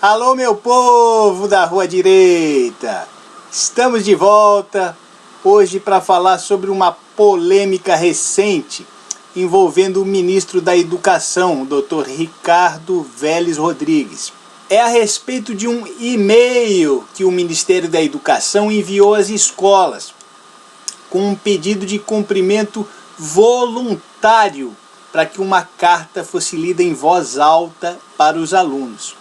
Alô, meu povo da Rua Direita! Estamos de volta hoje para falar sobre uma polêmica recente envolvendo o ministro da Educação, o Dr. Ricardo Vélez Rodrigues. É a respeito de um e-mail que o Ministério da Educação enviou às escolas com um pedido de cumprimento voluntário para que uma carta fosse lida em voz alta para os alunos.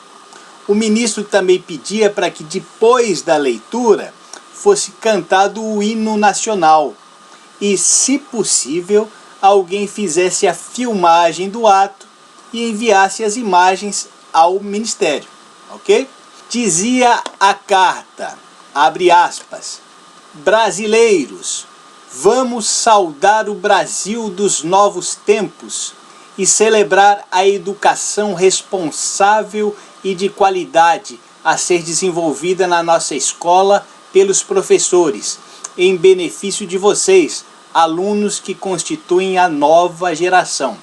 O ministro também pedia para que depois da leitura fosse cantado o hino nacional e, se possível, alguém fizesse a filmagem do ato e enviasse as imagens ao ministério, ok? Dizia a carta, abre aspas, brasileiros, vamos saudar o Brasil dos novos tempos e celebrar a educação responsável e de qualidade a ser desenvolvida na nossa escola pelos professores, em benefício de vocês, alunos que constituem a nova geração.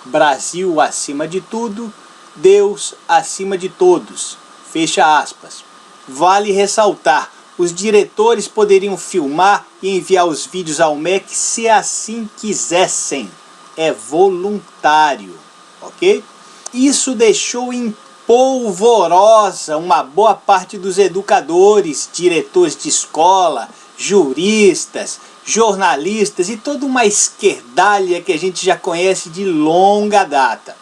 Brasil acima de tudo, Deus acima de todos. Fecha aspas. Vale ressaltar, os diretores poderiam filmar e enviar os vídeos ao MEC se assim quisessem. É voluntário, ok? Isso deixou em polvorosa uma boa parte dos educadores, diretores de escola, juristas, jornalistas e toda uma esquerdalha que a gente já conhece de longa data.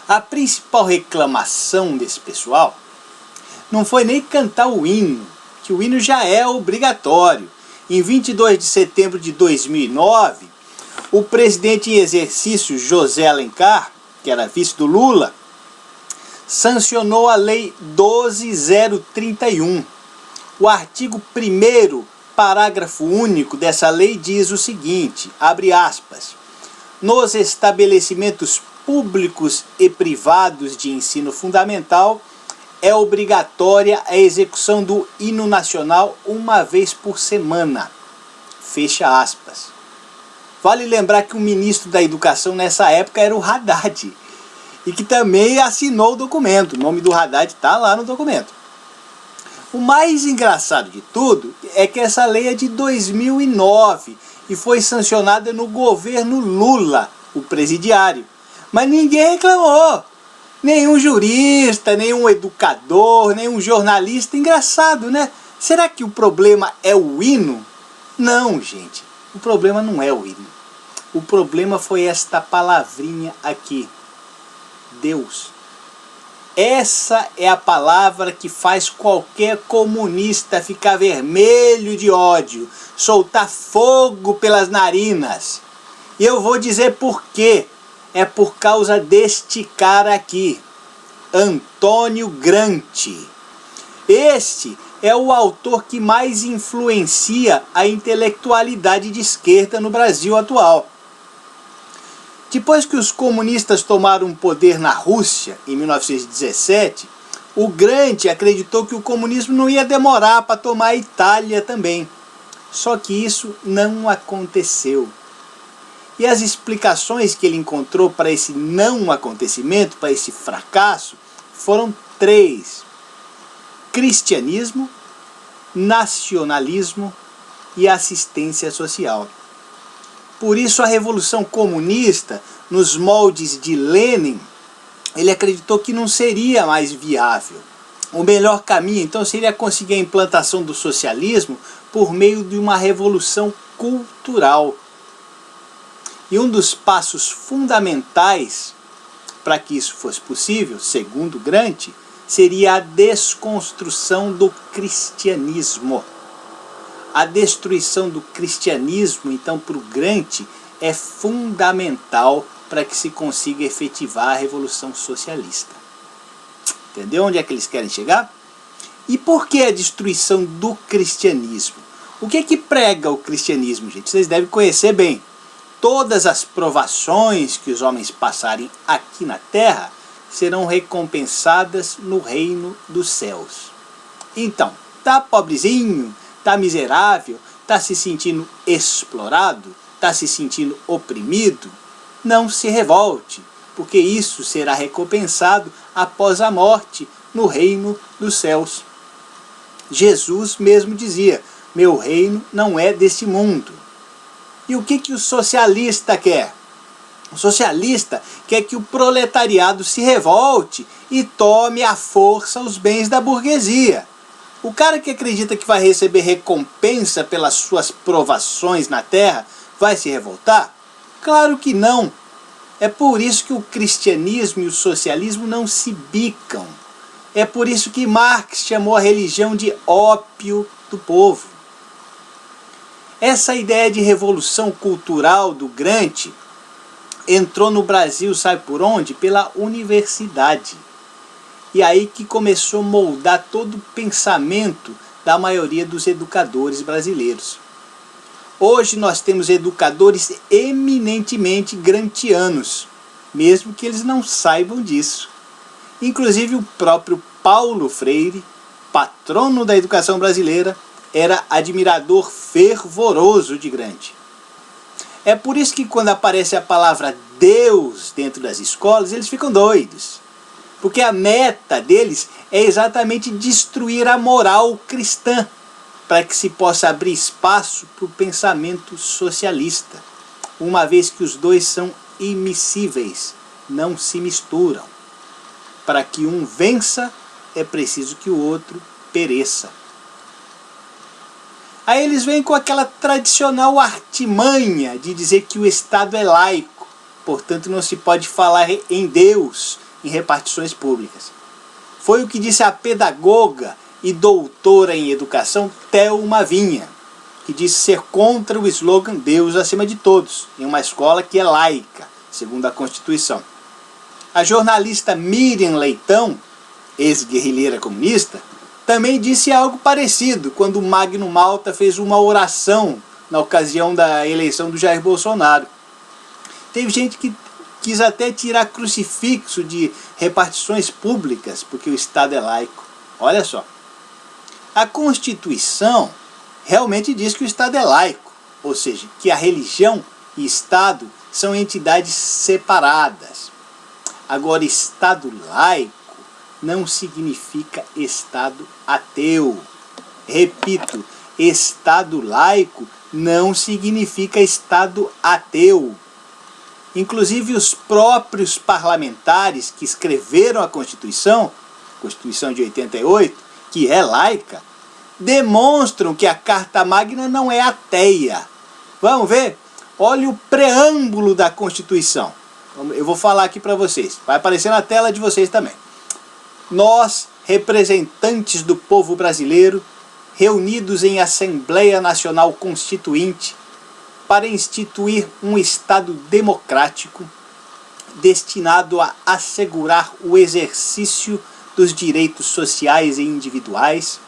A principal reclamação desse pessoal não foi nem cantar o hino, que o hino já é obrigatório. Em 22 de setembro de 2009, o presidente em exercício José Alencar, que era vice do Lula, sancionou a Lei 12.031. O artigo 1º, parágrafo único dessa lei diz o seguinte, abre aspas, nos estabelecimentos públicos e privados de ensino fundamental é obrigatória a execução do hino nacional uma vez por semana. Fecha aspas. Vale lembrar que o ministro da Educação nessa época era o Haddad, e que também assinou o documento. O nome do Haddad está lá no documento. O mais engraçado de tudo é que essa lei é de 2009 e foi sancionada no governo Lula, o presidiário. Mas ninguém reclamou. Nenhum jurista, nenhum educador, nenhum jornalista. Engraçado, né? Será que o problema é o hino? Não, gente. O problema não é o hino. O problema foi esta palavrinha aqui. Deus. Essa é a palavra que faz qualquer comunista ficar vermelho de ódio, soltar fogo pelas narinas. E eu vou dizer por quê. É por causa deste cara aqui, Antônio Gramsci. Este é o autor que mais influencia a intelectualidade de esquerda no Brasil atual. Depois que os comunistas tomaram o poder na Rússia, em 1917, o Gramsci acreditou que o comunismo não ia demorar para tomar a Itália também. Só que isso não aconteceu. E as explicações que ele encontrou para esse não acontecimento, para esse fracasso, foram 3. Cristianismo, nacionalismo e assistência social. Por isso a Revolução Comunista, nos moldes de Lenin, ele acreditou que não seria mais viável. O melhor caminho, então, seria conseguir a implantação do socialismo por meio de uma revolução cultural. E um dos passos fundamentais para que isso fosse possível, segundo Gramsci, seria a desconstrução do cristianismo. A destruição do cristianismo, então, para o Gramsci, é fundamental para que se consiga efetivar a Revolução Socialista. Entendeu onde é que eles querem chegar? E por que a destruição do cristianismo? O que é que prega o cristianismo, gente? Vocês devem conhecer bem. Todas as provações que os homens passarem aqui na terra serão recompensadas no reino dos céus. Então, tá pobrezinho, tá miserável, tá se sentindo explorado, tá se sentindo oprimido? Não se revolte, porque isso será recompensado após a morte no reino dos céus. Jesus mesmo dizia: meu reino não é deste mundo. E o que o socialista quer? O socialista quer que o proletariado se revolte e tome à força os bens da burguesia. O cara que acredita que vai receber recompensa pelas suas provações na terra vai se revoltar? Claro que não. É por isso que o cristianismo e o socialismo não se bicam. É por isso que Marx chamou a religião de ópio do povo. Essa ideia de revolução cultural do Gramsci entrou no Brasil, sabe por onde? Pela universidade. E aí que começou a moldar todo o pensamento da maioria dos educadores brasileiros. Hoje nós temos educadores eminentemente gramscianos, mesmo que eles não saibam disso. Inclusive o próprio Paulo Freire, patrono da educação brasileira, era admirador fervoroso de Gramsci. É por isso que quando aparece a palavra Deus dentro das escolas, eles ficam doidos. Porque a meta deles é exatamente destruir a moral cristã, para que se possa abrir espaço para o pensamento socialista, uma vez que os dois são immiscíveis, não se misturam. Para que um vença, é preciso que o outro pereça. Aí eles vêm com aquela tradicional artimanha de dizer que o Estado é laico, portanto não se pode falar em Deus em repartições públicas. Foi o que disse a pedagoga e doutora em educação Thelma Vinha, que disse ser contra o slogan Deus acima de todos, em uma escola que é laica, segundo a Constituição. A jornalista Miriam Leitão, ex-guerrilheira comunista, também disse algo parecido quando o Magno Malta fez uma oração na ocasião da eleição do Jair Bolsonaro. Teve gente que quis até tirar crucifixo de repartições públicas, porque o Estado é laico. Olha só. A Constituição realmente diz que o Estado é laico, ou seja, que a religião e Estado são entidades separadas. Agora, Estado laico não significa Estado ateu. Repito, Estado laico não significa Estado ateu. Inclusive os próprios parlamentares que escreveram a Constituição de 88, que é laica, demonstram que a Carta Magna não é ateia. Vamos ver? Olha o preâmbulo da Constituição. Eu vou falar aqui para vocês. Vai aparecer na tela de vocês também. Nós, representantes do povo brasileiro, reunidos em Assembleia Nacional Constituinte, para instituir um Estado democrático, destinado a assegurar o exercício dos direitos sociais e individuais,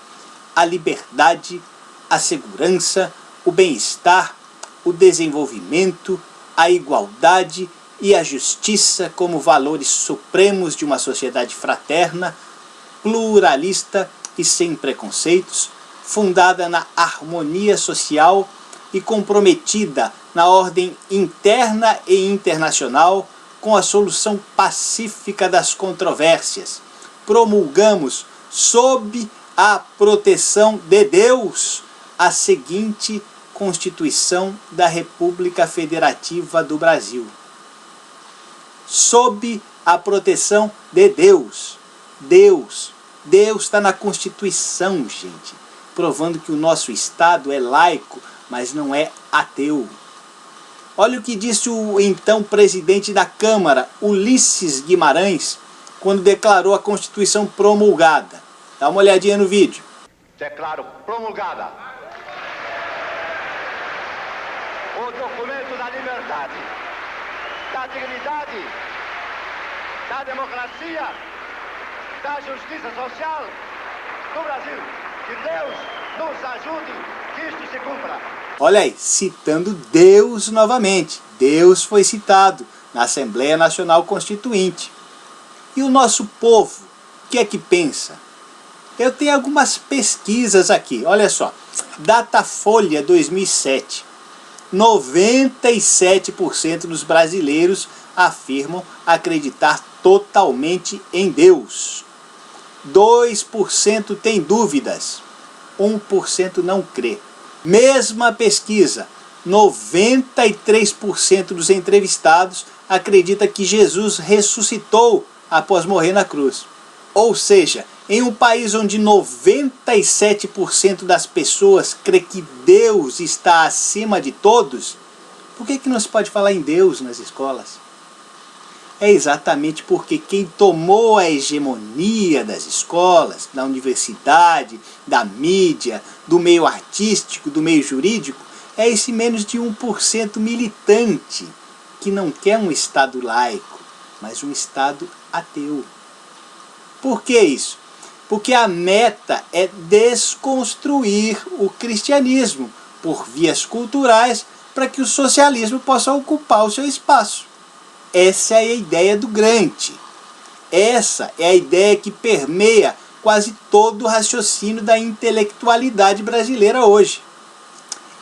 a liberdade, a segurança, o bem-estar, o desenvolvimento, a igualdade e a justiça como valores supremos de uma sociedade fraterna, pluralista e sem preconceitos, fundada na harmonia social e comprometida na ordem interna e internacional com a solução pacífica das controvérsias. Promulgamos, sob a proteção de Deus, a seguinte Constituição da República Federativa do Brasil. Sob a proteção de Deus. Deus está na Constituição, gente, provando que o nosso Estado é laico, mas não é ateu. Olha o que disse o então presidente da Câmara, Ulisses Guimarães, quando declarou a Constituição promulgada. Dá uma olhadinha no vídeo. Declaro promulgada o documento da liberdade, da dignidade, da democracia, da justiça social do Brasil. Que Deus nos ajude que isto se cumpra. Olha aí, citando Deus novamente. Deus foi citado na Assembleia Nacional Constituinte. E o nosso povo, o que é que pensa? Eu tenho algumas pesquisas aqui, olha só. Datafolha 2007. 97% dos brasileiros afirmam acreditar totalmente em Deus. 2% tem dúvidas, 1% não crê. Mesma pesquisa, 93% dos entrevistados acredita que Jesus ressuscitou após morrer na cruz. Ou seja, em um país onde 97% das pessoas crê que Deus está acima de todos, por que não se pode falar em Deus nas escolas? É exatamente porque quem tomou a hegemonia das escolas, da universidade, da mídia, do meio artístico, do meio jurídico, é esse menos de 1% militante, que não quer um Estado laico, mas um Estado ateu. Por que isso? Porque a meta é desconstruir o cristianismo por vias culturais para que o socialismo possa ocupar o seu espaço. Essa é a ideia do Gramsci. Essa é a ideia que permeia quase todo o raciocínio da intelectualidade brasileira hoje.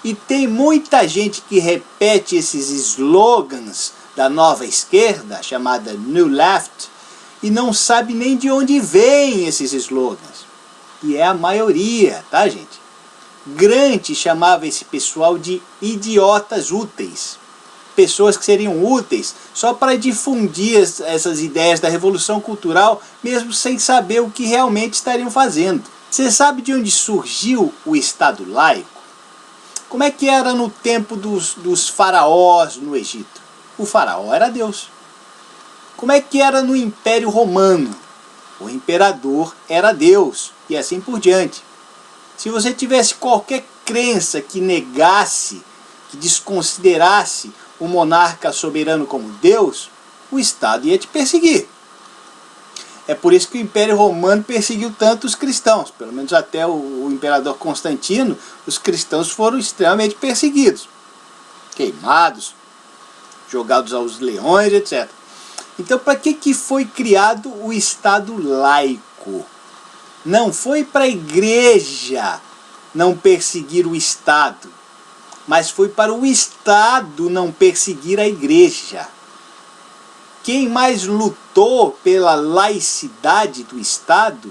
E tem muita gente que repete esses slogans da nova esquerda, chamada New Left, e não sabe nem de onde vêm esses slogans. E é a maioria, tá, gente? Gramsci chamava esse pessoal de idiotas úteis. Pessoas que seriam úteis só para difundir essas ideias da revolução cultural, mesmo sem saber o que realmente estariam fazendo. Você sabe de onde surgiu o Estado laico? Como é que era no tempo dos faraós no Egito? O faraó era Deus. Como é que era no Império Romano? O imperador era Deus, e assim por diante. Se você tivesse qualquer crença que negasse, que desconsiderasse o monarca soberano como Deus, o Estado ia te perseguir. É por isso que o Império Romano perseguiu tanto os cristãos. Pelo menos até o imperador Constantino, os cristãos foram extremamente perseguidos. Queimados, jogados aos leões, etc. Então, para que foi criado o Estado laico? Não foi para a igreja não perseguir o Estado, mas foi para o Estado não perseguir a igreja. Quem mais lutou pela laicidade do Estado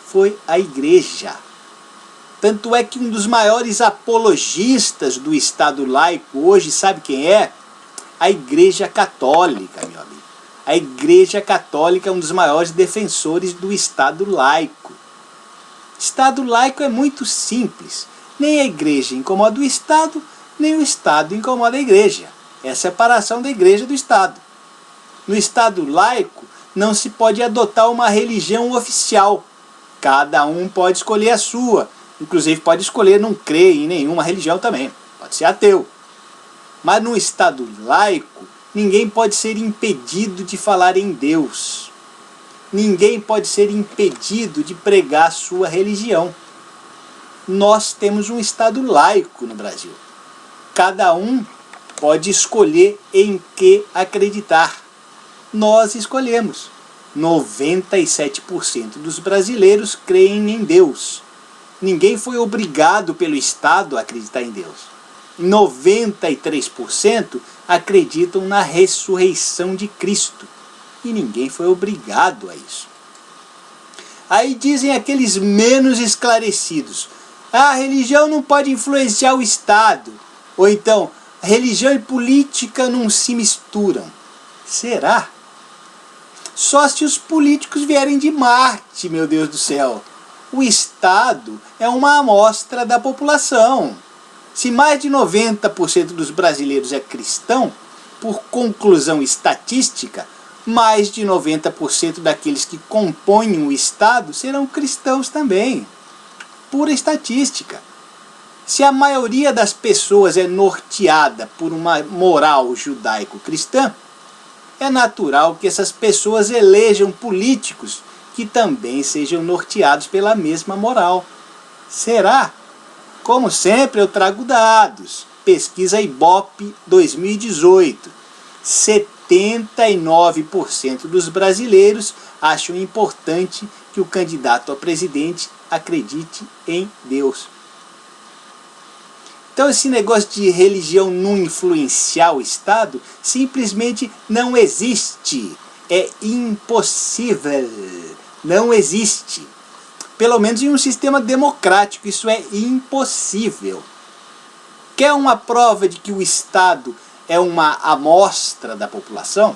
foi a igreja. Tanto é que um dos maiores apologistas do Estado laico hoje, sabe quem é? A Igreja Católica, meu amigo. A Igreja Católica é um dos maiores defensores do Estado laico. Estado laico é muito simples. Nem a igreja incomoda o Estado, nem o Estado incomoda a igreja. É a separação da igreja do Estado. No Estado laico, não se pode adotar uma religião oficial. Cada um pode escolher a sua. Inclusive pode escolher não crer em nenhuma religião também. Pode ser ateu. Mas no Estado laico, ninguém pode ser impedido de falar em Deus. Ninguém pode ser impedido de pregar sua religião. Nós temos um Estado laico no Brasil. Cada um pode escolher em que acreditar. Nós escolhemos. 97% dos brasileiros creem em Deus. Ninguém foi obrigado pelo Estado a acreditar em Deus. 93% acreditam na ressurreição de Cristo. E ninguém foi obrigado a isso. Aí dizem aqueles menos esclarecidos: a religião não pode influenciar o Estado. Ou então, religião e política não se misturam. Será? Só se os políticos vierem de Marte, meu Deus do céu. O Estado é uma amostra da população. Se mais de 90% dos brasileiros é cristão, por conclusão estatística, mais de 90% daqueles que compõem o Estado serão cristãos também. Pura estatística. Se a maioria das pessoas é norteada por uma moral judaico-cristã, é natural que essas pessoas elejam políticos que também sejam norteados pela mesma moral. Será? Como sempre, eu trago dados. Pesquisa Ibope 2018. 79% dos brasileiros acham importante que o candidato a presidente acredite em Deus. Então esse negócio de religião não influenciar o Estado simplesmente não existe. É impossível. Não existe. Pelo menos em um sistema democrático, isso é impossível. Quer uma prova de que o Estado é uma amostra da população?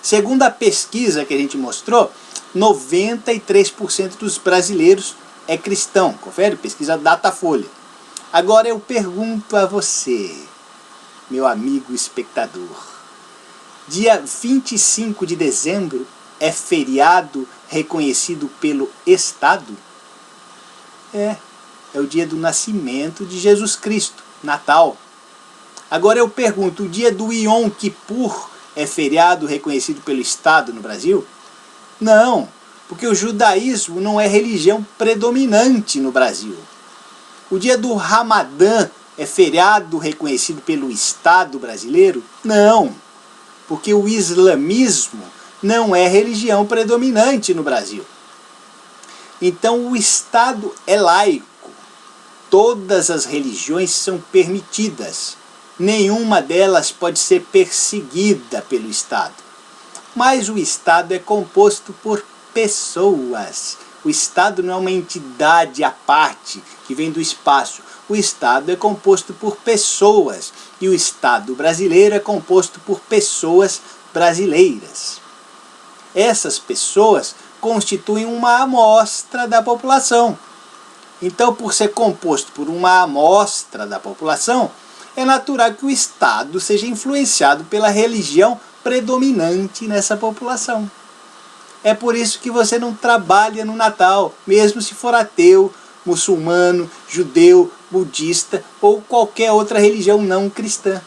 Segundo a pesquisa que a gente mostrou, 93% dos brasileiros é cristão. Confere? Pesquisa Datafolha. Agora eu pergunto a você, meu amigo espectador. Dia 25 de dezembro é feriado reconhecido pelo Estado? É o dia do nascimento de Jesus Cristo, Natal. Agora eu pergunto, o dia do Yom Kippur é feriado reconhecido pelo Estado no Brasil? Não, porque o judaísmo não é religião predominante no Brasil. O dia do Ramadã é feriado reconhecido pelo Estado brasileiro? Não, porque o islamismo não é religião predominante no Brasil. Então o Estado é laico. Todas as religiões são permitidas. Nenhuma delas pode ser perseguida pelo Estado. Mas o Estado é composto por pessoas. O Estado não é uma entidade à parte que vem do espaço. O Estado é composto por pessoas. E o Estado brasileiro é composto por pessoas brasileiras. Essas pessoas constituem uma amostra da população. Então, por ser composto por uma amostra da população, é natural que o Estado seja influenciado pela religião predominante nessa população. É por isso que você não trabalha no Natal, mesmo se for ateu, muçulmano, judeu, budista ou qualquer outra religião não cristã.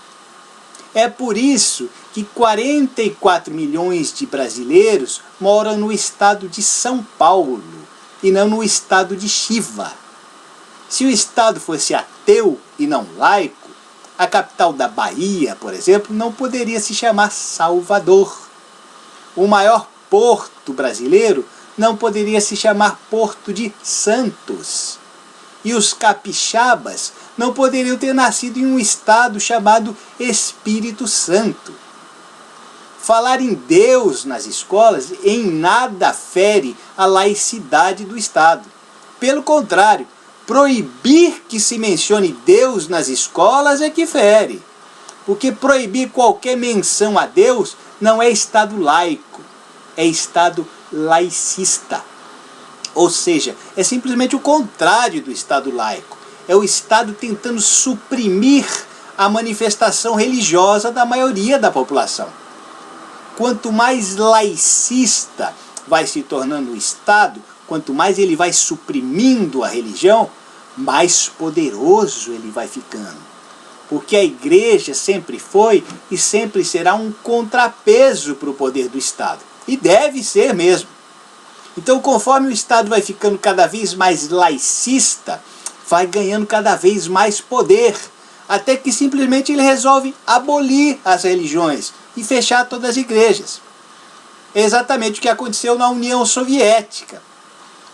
É por isso que 44 milhões de brasileiros moram no estado de São Paulo e não no estado de Chiva. Se o estado fosse ateu e não laico, a capital da Bahia, por exemplo, não poderia se chamar Salvador. O maior porto brasileiro não poderia se chamar Porto de Santos. E os capixabas não poderiam ter nascido em um estado chamado Espírito Santo. Falar em Deus nas escolas em nada fere a laicidade do Estado. Pelo contrário, proibir que se mencione Deus nas escolas é que fere. Porque proibir qualquer menção a Deus não é Estado laico, é Estado laicista. Ou seja, é simplesmente o contrário do Estado laico. É o Estado tentando suprimir a manifestação religiosa da maioria da população. Quanto mais laicista vai se tornando o Estado, quanto mais ele vai suprimindo a religião, mais poderoso ele vai ficando. Porque a igreja sempre foi e sempre será um contrapeso para o poder do Estado. E deve ser mesmo. Então, conforme o Estado vai ficando cada vez mais laicista, vai ganhando cada vez mais poder, até que simplesmente ele resolve abolir as religiões e fechar todas as igrejas. É exatamente o que aconteceu na União Soviética,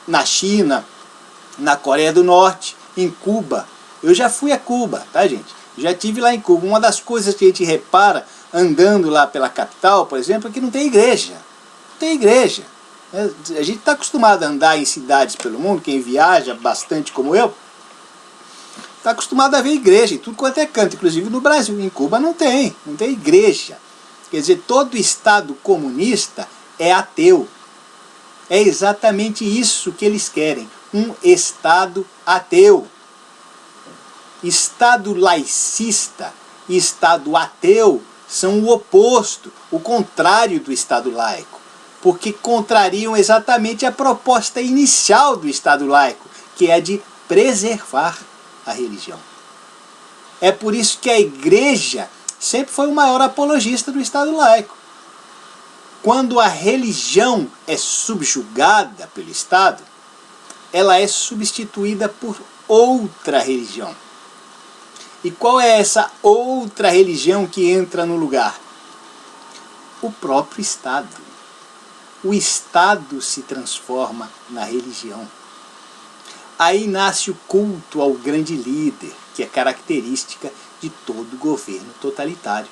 na China, na Coreia do Norte, em Cuba. Eu já fui a Cuba, tá, gente? Já estive lá em Cuba. Uma das coisas que a gente repara andando lá pela capital, por exemplo, é que não tem igreja. Não tem igreja. A gente está acostumado a andar em cidades pelo mundo, quem viaja bastante como eu, está acostumado a ver igreja em tudo quanto é canto, inclusive no Brasil. Em Cuba não tem igreja. Quer dizer, todo Estado comunista é ateu. É exatamente isso que eles querem, um Estado ateu. Estado laicista e Estado ateu são o oposto, o contrário do Estado laico, porque contrariam exatamente a proposta inicial do Estado laico, que é a de preservar a religião. É por isso que a igreja sempre foi o maior apologista do Estado laico. Quando a religião é subjugada pelo Estado, ela é substituída por outra religião. E qual é essa outra religião que entra no lugar? O próprio Estado. O Estado se transforma na religião. Aí nasce o culto ao grande líder, que é característica de todo governo totalitário.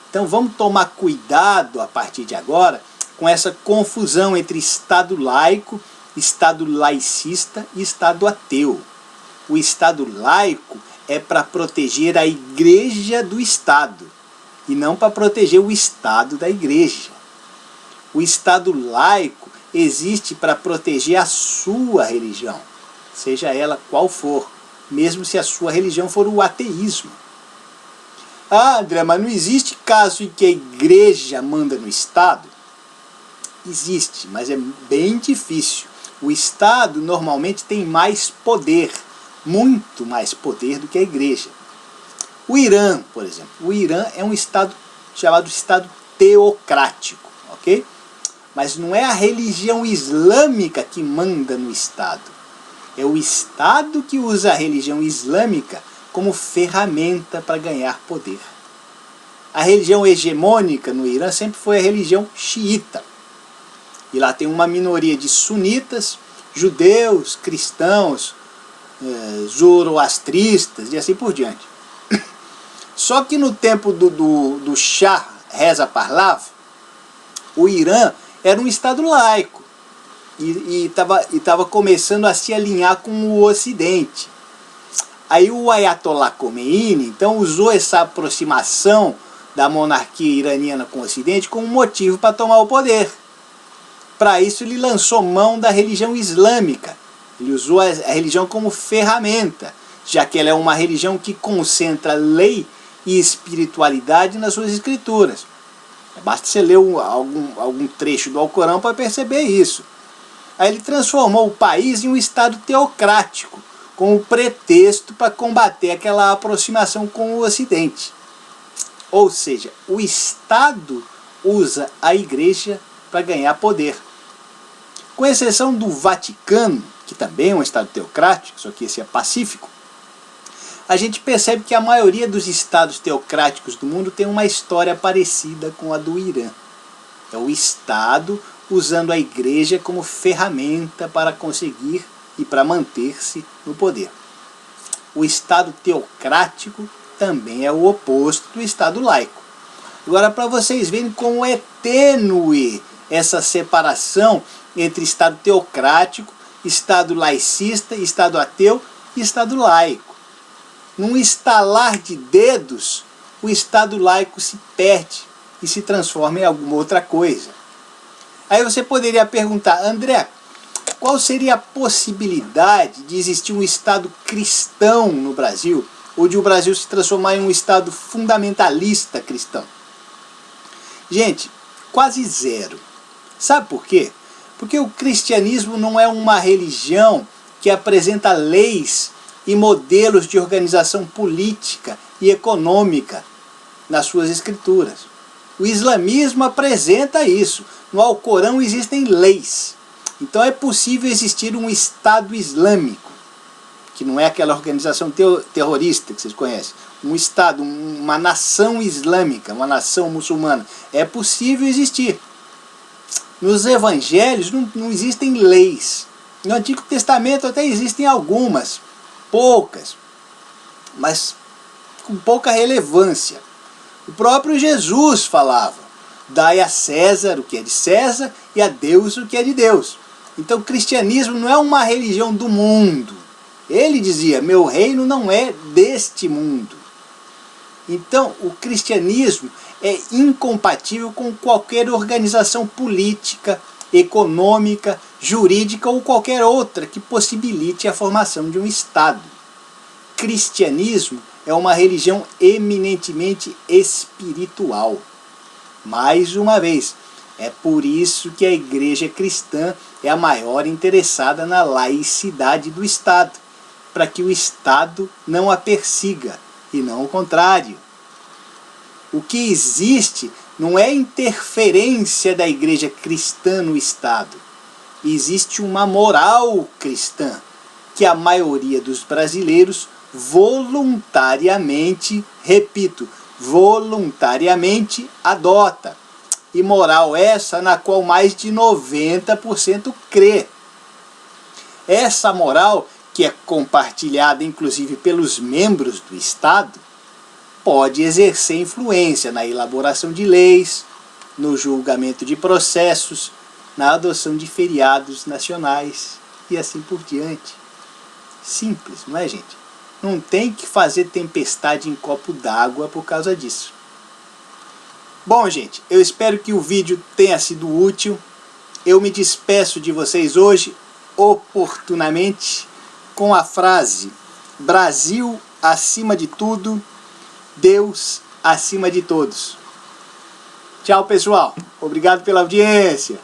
Então vamos tomar cuidado a partir de agora com essa confusão entre Estado laico, Estado laicista e Estado ateu. O Estado laico é para proteger a Igreja do Estado e não para proteger o Estado da Igreja. O Estado laico existe para proteger a sua religião, seja ela qual for, mesmo se a sua religião for o ateísmo. Ah, André, mas não existe caso em que a Igreja manda no Estado? Existe, mas é bem difícil. O Estado normalmente tem mais poder, muito mais poder do que a Igreja. O Irã, por exemplo, o Irã é um Estado chamado Estado teocrático, ok? Mas não é a religião islâmica que manda no Estado. É o Estado que usa a religião islâmica como ferramenta para ganhar poder. A religião hegemônica no Irã sempre foi a religião xiita. E lá tem uma minoria de sunitas, judeus, cristãos, zoroastristas e assim por diante. Só que no tempo do Shah Reza Pahlavi, o Irã era um Estado laico e estava começando a se alinhar com o Ocidente. Aí o Ayatollah Khomeini então usou essa aproximação da monarquia iraniana com o Ocidente como motivo para tomar o poder. Para isso ele lançou mão da religião islâmica. Ele usou a religião como ferramenta, já que ela é uma religião que concentra lei e espiritualidade nas suas escrituras. Basta você ler algum trecho do Alcorão para perceber isso. Aí ele transformou o país em um Estado teocrático, como pretexto para combater aquela aproximação com o Ocidente. Ou seja, o Estado usa a Igreja para ganhar poder. Com exceção do Vaticano, que também é um Estado teocrático, só que esse é pacífico, a gente percebe que a maioria dos estados teocráticos do mundo tem uma história parecida com a do Irã. É o Estado usando a Igreja como ferramenta para conseguir e para manter-se no poder. O Estado teocrático também é o oposto do Estado laico. Agora, para vocês verem como é tênue essa separação entre Estado teocrático, Estado laicista, Estado ateu e Estado laico. Num estalar de dedos, o Estado laico se perde e se transforma em alguma outra coisa. Aí você poderia perguntar, André, qual seria a possibilidade de existir um Estado cristão no Brasil, ou de o Brasil se transformar em um Estado fundamentalista cristão? Gente, quase zero. Sabe por quê? Porque o cristianismo não é uma religião que apresenta leis e modelos de organização política e econômica nas suas escrituras. O islamismo apresenta isso. No Alcorão existem leis. Então é possível existir um Estado islâmico, que não é aquela organização terrorista que vocês conhecem. Um Estado, uma nação islâmica, uma nação muçulmana. É possível existir. Nos evangelhos não existem leis. No Antigo Testamento até existem algumas, poucas, mas com pouca relevância. O próprio Jesus falava, dai a César o que é de César e a Deus o que é de Deus. Então o cristianismo não é uma religião do mundo. Ele dizia, meu reino não é deste mundo. Então o cristianismo é incompatível com qualquer organização política, econômica, jurídica ou qualquer outra que possibilite a formação de um Estado. Cristianismo é uma religião eminentemente espiritual. Mais uma vez, é por isso que a Igreja cristã é a maior interessada na laicidade do Estado, para que o Estado não a persiga, e não o contrário. O que existe não é interferência da Igreja cristã no Estado. Existe uma moral cristã que a maioria dos brasileiros voluntariamente, repito, voluntariamente adota. E moral essa na qual mais de 90% crê. Essa moral, que é compartilhada inclusive pelos membros do Estado, pode exercer influência na elaboração de leis, no julgamento de processos, na adoção de feriados nacionais e assim por diante. Simples, não é, gente? Não tem que fazer tempestade em copo d'água por causa disso. Bom, gente, eu espero que o vídeo tenha sido útil. Eu me despeço de vocês hoje, oportunamente, com a frase: Brasil acima de tudo, Deus acima de todos. Tchau, pessoal. Obrigado pela audiência.